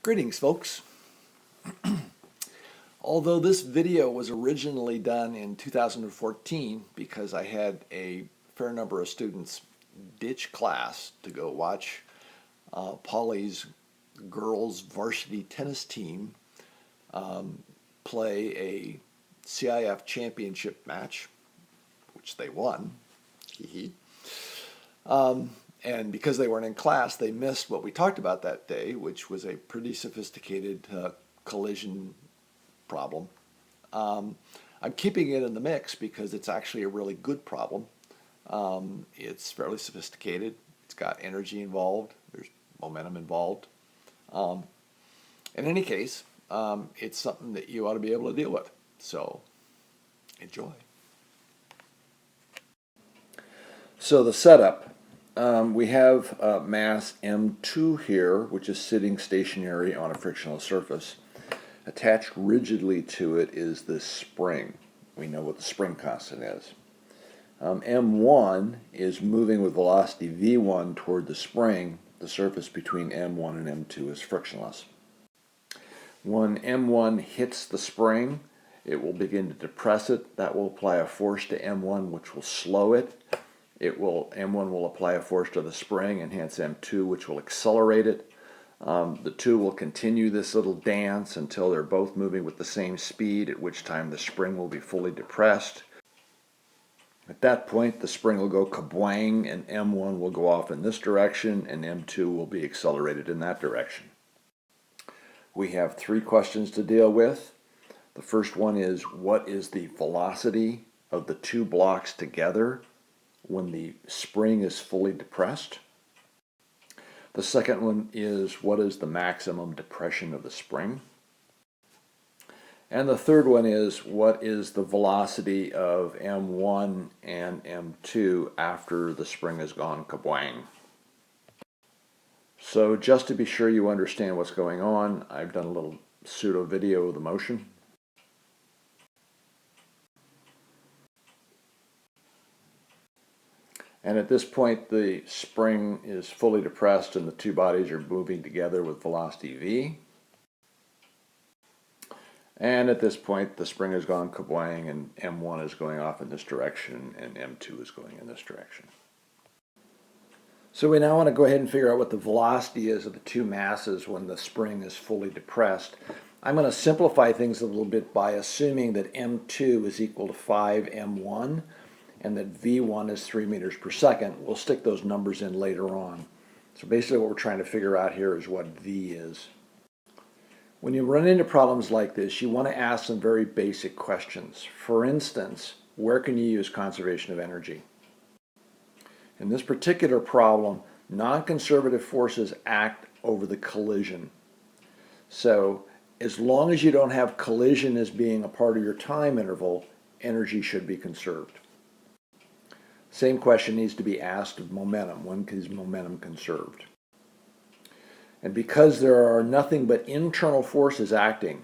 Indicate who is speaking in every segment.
Speaker 1: Greetings, folks. Although this video was originally done in 2014 because I had a fair number of students ditch class to go watch Poly's girls varsity tennis team play a CIF championship match, which they won. And because they weren't in class, they missed what we talked about that day, which was a pretty sophisticated collision problem. I'm keeping it in the mix because it's actually a really good problem. It's fairly sophisticated. It's got energy involved. There's momentum involved. In any case, it's something that you ought to be able to deal with. So enjoy. So the setup. We have mass M2 here, which is sitting stationary on a frictionless surface. Attached rigidly to it is this spring. We know what the spring constant is. M1 is moving with velocity V1 toward the spring. The surface between M1 and M2 is frictionless. When M1 hits the spring, it will begin to depress it. That will apply a force to M1, which will slow it. M1 will apply a force to the spring, and hence M2, which will accelerate it. The two will continue this little dance until they're both moving with the same speed, at which time the spring will be fully depressed. At that point, the spring will go kabwang, and M1 will go off in this direction, and M2 will be accelerated in that direction. We have three questions to deal with. The first one is, what is the velocity of the two blocks together when the spring is fully depressed? The second one is, what is the maximum depression of the spring? And the third one is, what is the velocity of M1 and M2 after the spring has gone kabwang? So just to be sure you understand what's going on, I've done a little pseudo video of the motion. And at this point, the spring is fully depressed and the two bodies are moving together with velocity v. And at this point, the spring has gone kabwang and M1 is going off in this direction and M2 is going in this direction. So we now want to go ahead and figure out what the velocity is of the two masses when the spring is fully depressed. I'm going to simplify things a little bit by assuming that M2 is equal to 5m1. And that V1 is 3 meters per second. We'll stick those numbers in later on. So basically what we're trying to figure out here is what V is. When you run into problems like this, you want to ask some very basic questions. For instance, where can you use conservation of energy? In this particular problem, non-conservative forces act over the collision. So as long as you don't have collision as being a part of your time interval, energy should be conserved. Same question needs to be asked of momentum. When is momentum conserved? And because there are nothing but internal forces acting,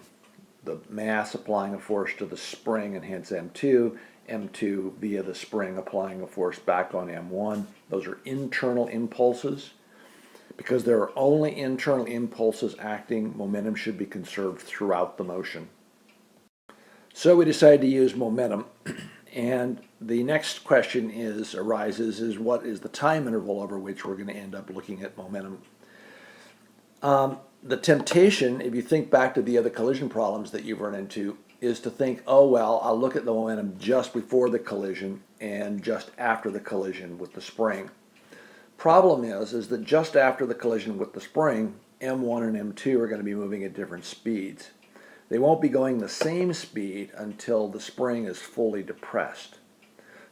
Speaker 1: the mass applying a force to the spring and hence M2, M2 via the spring applying a force back on M1, those are internal impulses. Because there are only internal impulses acting, momentum should be conserved throughout the motion. So we decided to use momentum. And the next question arises what is the time interval over which we're going to end up looking at momentum? The temptation, if you think back to the other collision problems that you've run into, is to think, oh well, I'll look at the momentum just before the collision and just after the collision with the spring. Problem is that just after the collision with the spring, M1 and M2 are going to be moving at different speeds. They won't be going the same speed until the spring is fully depressed.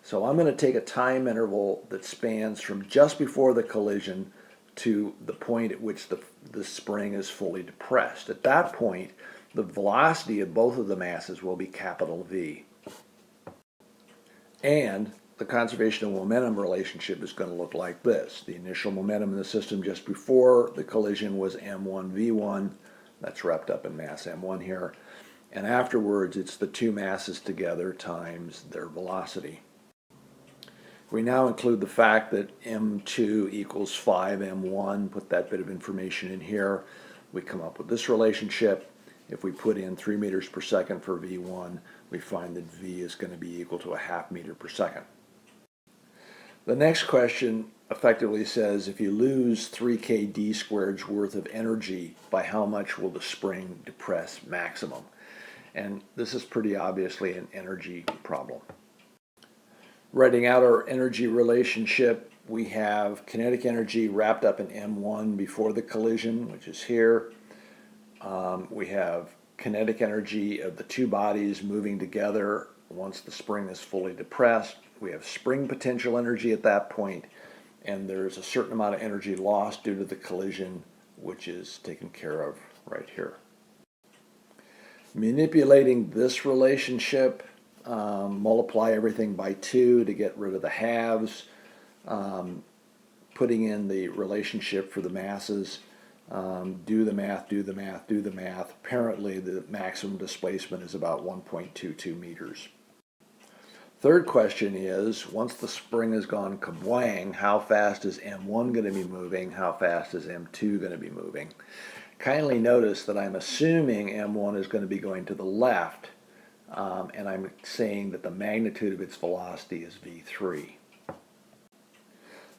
Speaker 1: So I'm going to take a time interval that spans from just before the collision to the point at which the spring is fully depressed. At that point, the velocity of both of the masses will be capital V. And the conservation of momentum relationship is going to look like this. The initial momentum in the system just before the collision was M1 V1. That's wrapped up in mass M1 here. And afterwards, it's the two masses together times their velocity. We now include the fact that M2 equals 5m1, put that bit of information in here. we come up with this relationship. If we put in 3 meters per second for V1, we find that V is going to be equal to a half meter per second. The next question effectively says, if you lose 3kd squared's worth of energy, by how much will the spring depress maximum? And this is pretty obviously an energy problem. Writing out our energy relationship, we have kinetic energy wrapped up in M1 before the collision, which is here. We have kinetic energy of the two bodies moving together once the spring is fully depressed. We have spring potential energy at that point, and there's a certain amount of energy lost due to the collision, which is taken care of right here. Manipulating this relationship, multiply everything by 2 to get rid of the halves, putting in the relationship for the masses, do the math. Apparently the maximum displacement is about 1.22 meters. Third question is, once the spring has gone kabwang, how fast is M1 going to be moving? How fast is M2 going to be moving? Kindly notice that I'm assuming M1 is going to be going to the left, and I'm saying that the magnitude of its velocity is V3.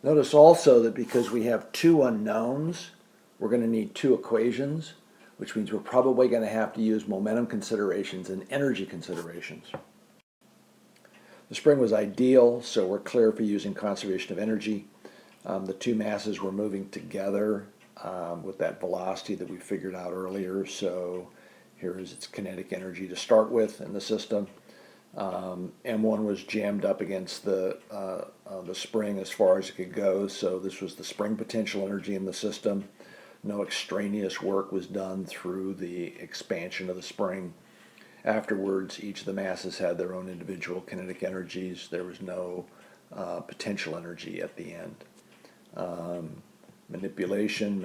Speaker 1: Notice also that because we have two unknowns, we're going to need two equations, which means we're probably going to have to use momentum considerations and energy considerations. The spring was ideal, so we're clear for using conservation of energy. The two masses were moving together with that velocity that we figured out earlier, so here is its kinetic energy to start with in the system. M1 was jammed up against the spring as far as it could go, so this was the spring potential energy in the system. No extraneous work was done through the expansion of the spring. Afterwards, each of the masses had their own individual kinetic energies. There was no potential energy at the end. Manipulation,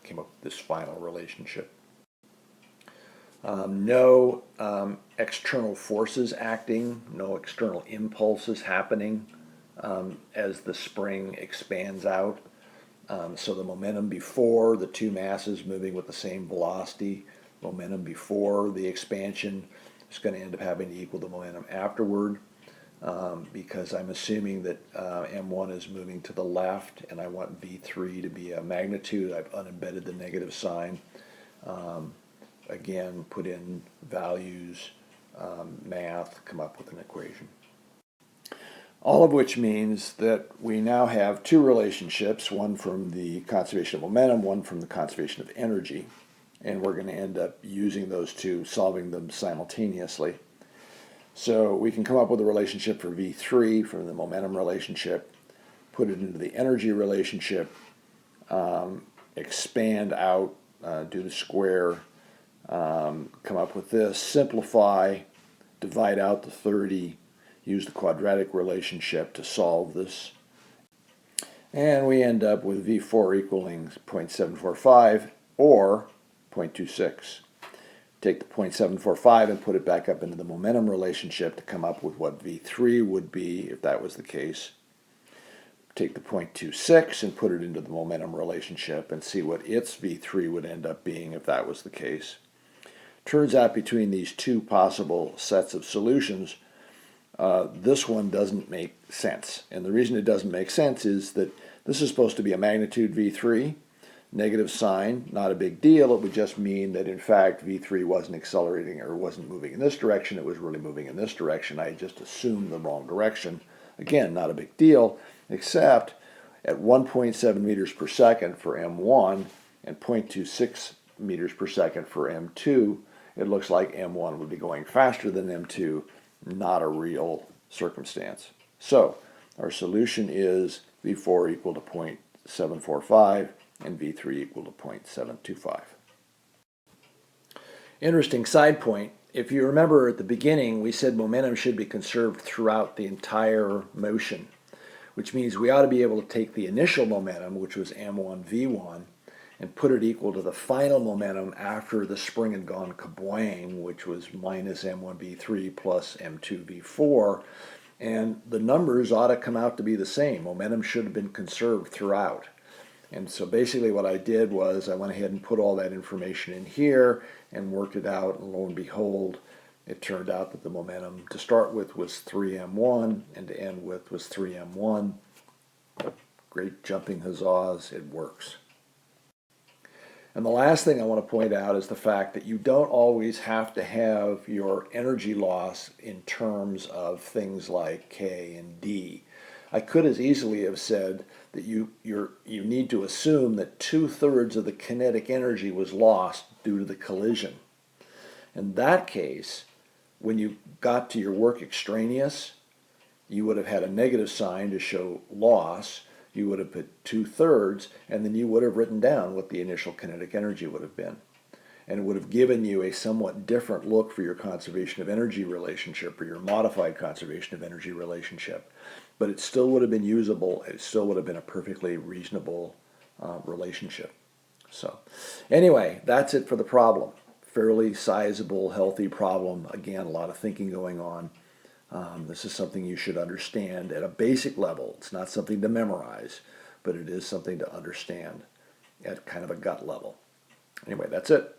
Speaker 1: came up with this final relationship. No external forces acting, no external impulses happening as the spring expands out. So the momentum before the two masses moving with the same velocity, momentum before the expansion is going to end up having to equal the momentum afterward, because I'm assuming that M1 is moving to the left and I want V3 to be a magnitude. I've unembedded the negative sign. Again, put in values, math, come up with an equation. All of which means that we now have two relationships, one from the conservation of momentum, one from the conservation of energy. And we're going to end up using those two, solving them simultaneously. So we can come up with a relationship for V3 from the momentum relationship, put it into the energy relationship, expand out, do the square, come up with this, simplify, divide out the 30, use the quadratic relationship to solve this. And we end up with V4 equaling 0.745 or 0.26. Take the 0.745 and put it back up into the momentum relationship to come up with what V3 would be if that was the case. Take the 0.26 and put it into the momentum relationship and see what its V3 would end up being if that was the case. Turns out between these two possible sets of solutions, this one doesn't make sense. And the reason it doesn't make sense is that this is supposed to be a magnitude V3, negative sign, not a big deal. It would just mean that in fact V3 wasn't accelerating or wasn't moving in this direction. It was really moving in this direction. I just assumed the wrong direction. Again, not a big deal, except at 1.7 meters per second for M1 and 0.26 meters per second for M2, it looks like M1 would be going faster than M2, not a real circumstance. So our solution is V4 equal to 0.745 and V3 equal to 0.725. Interesting side point. If you remember at the beginning, we said momentum should be conserved throughout the entire motion, which means we ought to be able to take the initial momentum, which was M1 V1, and put it equal to the final momentum after the spring had gone kabwang, which was minus M1 V3 plus M2 V4, and the numbers ought to come out to be the same. Momentum should have been conserved throughout. And so basically what I did was I went ahead and put all that information in here and worked it out, and lo and behold, it turned out that the momentum to start with was 3m1 and to end with was 3m1. Great jumping huzzahs, it works. And the last thing I want to point out is the fact that you don't always have to have your energy loss in terms of things like K and D. I could as easily have said that you need to assume that 2/3 of the kinetic energy was lost due to the collision. In that case, when you got to your work extraneous, you would have had a negative sign to show loss. You would have put 2/3, and then you would have written down what the initial kinetic energy would have been. And it would have given you a somewhat different look for your conservation of energy relationship or your modified conservation of energy relationship. But it still would have been usable. It still would have been a perfectly reasonable relationship. So anyway, that's it for the problem. Fairly sizable, healthy problem. Again, a lot of thinking going on. This is something you should understand at a basic level. It's not something to memorize, but it is something to understand at kind of a gut level. Anyway, that's it.